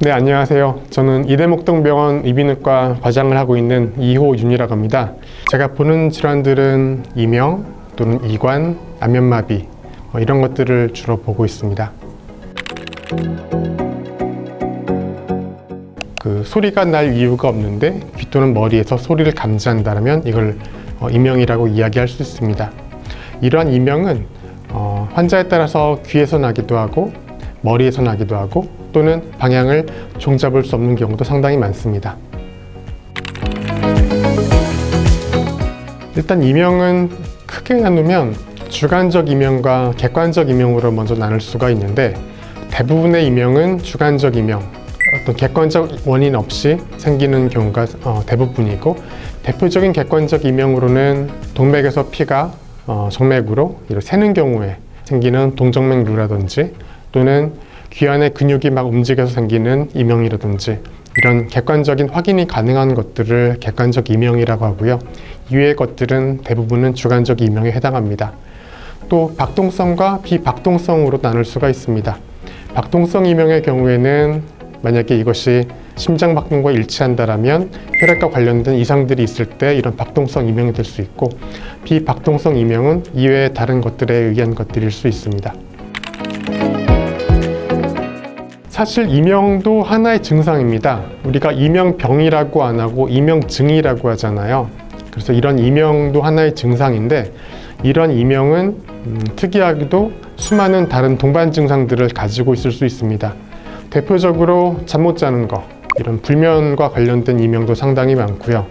네, 안녕하세요. 저는 이대목동병원 이비인후과 과장을 하고 있는 이호윤이라고 합니다. 제가 보는 질환들은 이명 또는 이관, 안면마비 이런 것들을 주로 보고 있습니다. 소리가 날 이유가 없는데 귀 또는 머리에서 소리를 감지한다면 이걸 이명이라고 이야기할 수 있습니다. 이러한 이명은 환자에 따라서 귀에서 나기도 하고 머리에서 나기도 하고 또는 방향을 종잡을 수 없는 경우도 상당히 많습니다. 일단 이명은 크게 나누면 주관적 이명과 객관적 이명으로 먼저 나눌 수가 있는데, 대부분의 이명은 주관적 이명, 어떤 객관적 원인 없이 생기는 경우가 대부분이고, 대표적인 객관적 이명으로는 동맥에서 피가 정맥으로 새는 경우에 생기는 동정맥류라든지, 또는 귀 안에 근육이 막 움직여서 생기는 이명이라든지, 이런 객관적인 확인이 가능한 것들을 객관적 이명이라고 하고요. 이외의 것들은 대부분은 주관적 이명에 해당합니다. 또 박동성과 비박동성으로 나눌 수가 있습니다. 박동성 이명의 경우에는 만약에 이것이 심장 박동과 일치한다면 혈액과 관련된 이상들이 있을 때 이런 박동성 이명이 될 수 있고, 비박동성 이명은 이외의 다른 것들에 의한 것들일 수 있습니다. 사실 이명도 하나의 증상입니다. 우리가 이명병이라고 안 하고 이명증이라고 하잖아요. 그래서 이런 이명도 하나의 증상인데, 이런 이명은 특이하게도 수많은 다른 동반 증상들을 가지고 있을 수 있습니다. 대표적으로 잠 못 자는 거, 이런 불면과 관련된 이명도 상당히 많고요.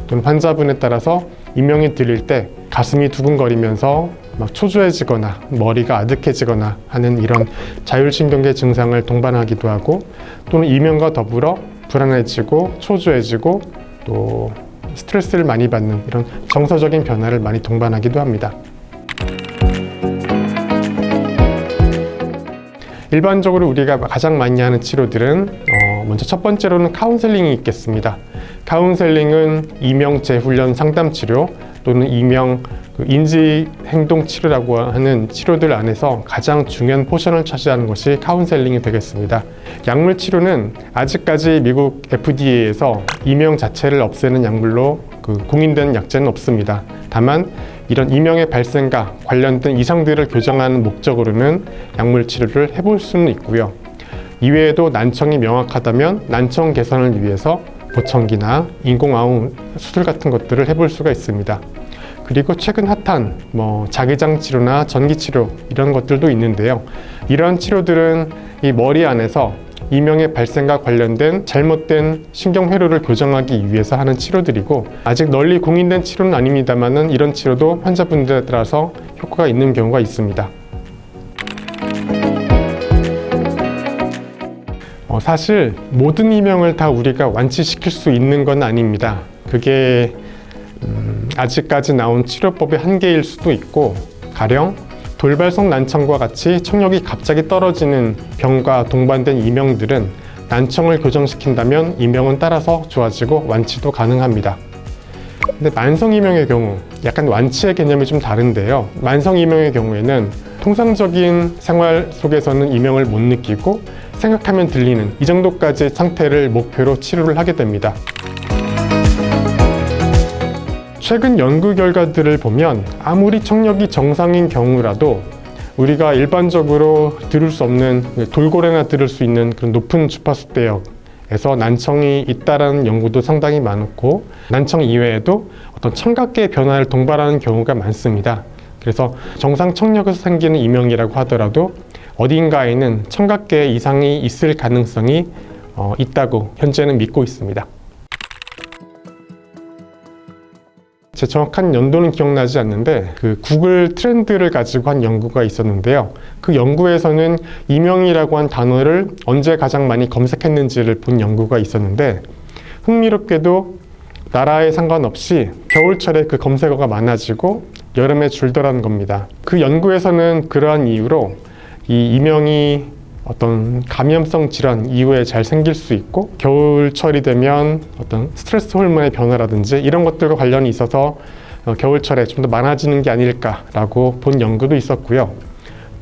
또는 환자분에 따라서 이명이 들릴 때 가슴이 두근거리면서 막 초조해지거나 머리가 아득해지거나 하는 이런 자율신경계 증상을 동반하기도 하고, 또는 이명과 더불어 불안해지고 초조해지고 또 스트레스를 많이 받는 이런 정서적인 변화를 많이 동반하기도 합니다. 일반적으로 우리가 가장 많이 하는 치료들은 먼저 첫 번째로는 카운셀링이 있겠습니다. 카운셀링은 이명 재훈련 상담 치료 또는 이명 인지행동 치료라고 하는 치료들 안에서 가장 중요한 포션을 차지하는 것이 카운셀링이 되겠습니다. 약물 치료는 아직까지 미국 FDA에서 이명 자체를 없애는 약물로 공인된 약제는 없습니다. 다만 이런 이명의 발생과 관련된 이상들을 교정하는 목적으로는 약물 치료를 해볼 수는 있고요. 이외에도 난청이 명확하다면 난청 개선을 위해서 보청기나 인공아웅 수술 같은 것들을 해볼 수가 있습니다. 그리고 최근 핫한 자기장 치료나 전기 치료 이런 것들도 있는데요. 이런 치료들은 이 머리 안에서 이명의 발생과 관련된 잘못된 신경회로를 교정하기 위해서 하는 치료들이고, 아직 널리 공인된 치료는 아닙니다만은 이런 치료도 환자분들에 따라서 효과가 있는 경우가 있습니다. 사실 모든 이명을 다 우리가 완치시킬 수 있는 건 아닙니다. 그게 아직까지 나온 치료법의 한계일 수도 있고, 가령 돌발성 난청과 같이 청력이 갑자기 떨어지는 병과 동반된 이명들은 난청을 교정시킨다면 이명은 따라서 좋아지고 완치도 가능합니다. 근데 만성 이명의 경우 약간 완치의 개념이 좀 다른데요. 만성 이명의 경우에는 통상적인 생활 속에서는 이명을 못 느끼고 생각하면 들리는 이 정도까지의 상태를 목표로 치료를 하게 됩니다. 최근 연구 결과들을 보면 아무리 청력이 정상인 경우라도 우리가 일반적으로 들을 수 없는 돌고래나 들을 수 있는 그런 높은 주파수 대역에서 난청이 있다는 연구도 상당히 많고, 난청 이외에도 어떤 청각계의 변화를 동반하는 경우가 많습니다. 그래서 정상 청력에서 생기는 이명이라고 하더라도 어딘가에는 청각계의 이상이 있을 가능성이 있다고 현재는 믿고 있습니다. 제 정확한 연도는 기억나지 않는데 구글 트렌드를 가지고 한 연구가 있었는데요. 그 연구에서는 이명이라고 한 단어를 언제 가장 많이 검색했는지를 본 연구가 있었는데, 흥미롭게도 나라에 상관없이 겨울철에 그 검색어가 많아지고 여름에 줄더라는 겁니다. 그 연구에서는 그러한 이유로 이 이명이 어떤 감염성 질환 이후에 잘 생길 수 있고, 겨울철이 되면 어떤 스트레스 호르몬의 변화라든지 이런 것들과 관련이 있어서 겨울철에 좀 더 많아지는 게 아닐까라고 본 연구도 있었고요.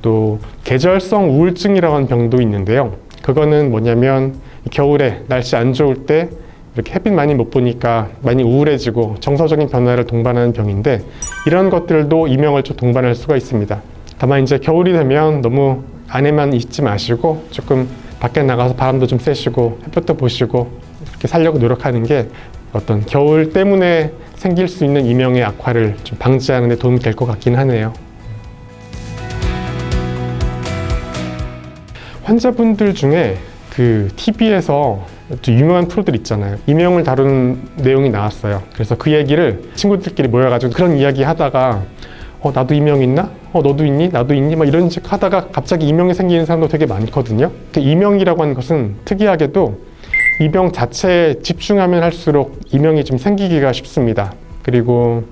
또 계절성 우울증이라고 하는 병도 있는데요. 그거는 뭐냐면 겨울에 날씨 안 좋을 때 이렇게 햇빛 많이 못 보니까 많이 우울해지고 정서적인 변화를 동반하는 병인데, 이런 것들도 이명을 좀 동반할 수가 있습니다. 다만 이제 겨울이 되면 너무 안에만 있지 마시고 조금 밖에 나가서 바람도 좀 쐬시고 햇볕도 보시고 이렇게 살려고 노력하는 게 어떤 겨울 때문에 생길 수 있는 이명의 악화를 좀 방지하는 데 도움이 될 것 같긴 하네요. 환자분들 중에 그 TV에서 유명한 프로들 있잖아요. 이명을 다루는 내용이 나왔어요. 그래서 그 얘기를 친구들끼리 모여가지고 그런 이야기 하다가 나도 이명 있나? 너도 있니? 나도 있니? 막 이런 식 하다가 갑자기 이명이 생기는 사람도 되게 많거든요. 이명이라고 하는 것은 특이하게도 이 병 자체에 집중하면 할수록 이명이 좀 생기기가 쉽습니다. 그리고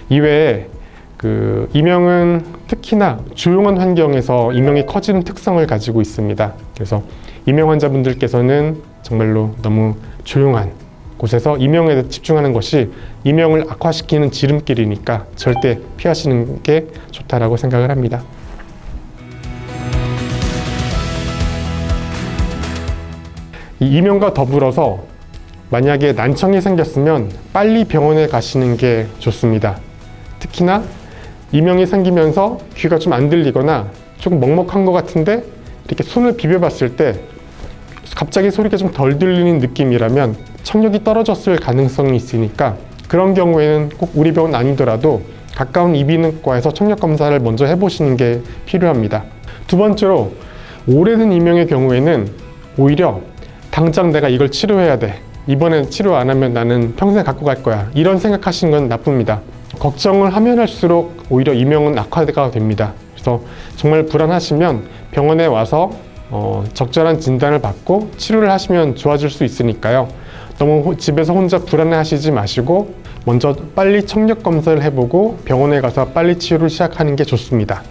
이외에 그 이명은 특히나 조용한 환경에서 이명이 커지는 특성을 가지고 있습니다. 그래서 이명 환자분들께서는 정말로 너무 조용한 곳에서 이명에 집중하는 것이 이명을 악화시키는 지름길이니까 절대 피하시는 게 좋다라고 생각을 합니다. 이 이명과 더불어서 만약에 난청이 생겼으면 빨리 병원에 가시는 게 좋습니다. 특히나 이명이 생기면서 귀가 좀 안 들리거나 조금 먹먹한 것 같은데 이렇게 손을 비벼봤을 때 갑자기 소리가 좀 덜 들리는 느낌이라면 청력이 떨어졌을 가능성이 있으니까, 그런 경우에는 꼭 우리 병원 아니더라도 가까운 이비인후과에서 청력 검사를 먼저 해보시는 게 필요합니다. 두 번째로, 오래된 이명의 경우에는 오히려 당장 내가 이걸 치료해야 돼, 이번엔 치료 안 하면 나는 평생 갖고 갈 거야, 이런 생각하시는 건 나쁩니다. 걱정을 하면 할수록 오히려 이명은 악화가 됩니다. 그래서 정말 불안하시면 병원에 와서 적절한 진단을 받고 치료를 하시면 좋아질 수 있으니까요. 너무 집에서 혼자 불안해 하시지 마시고 먼저 빨리 청력 검사를 해보고 병원에 가서 빨리 치료를 시작하는 게 좋습니다.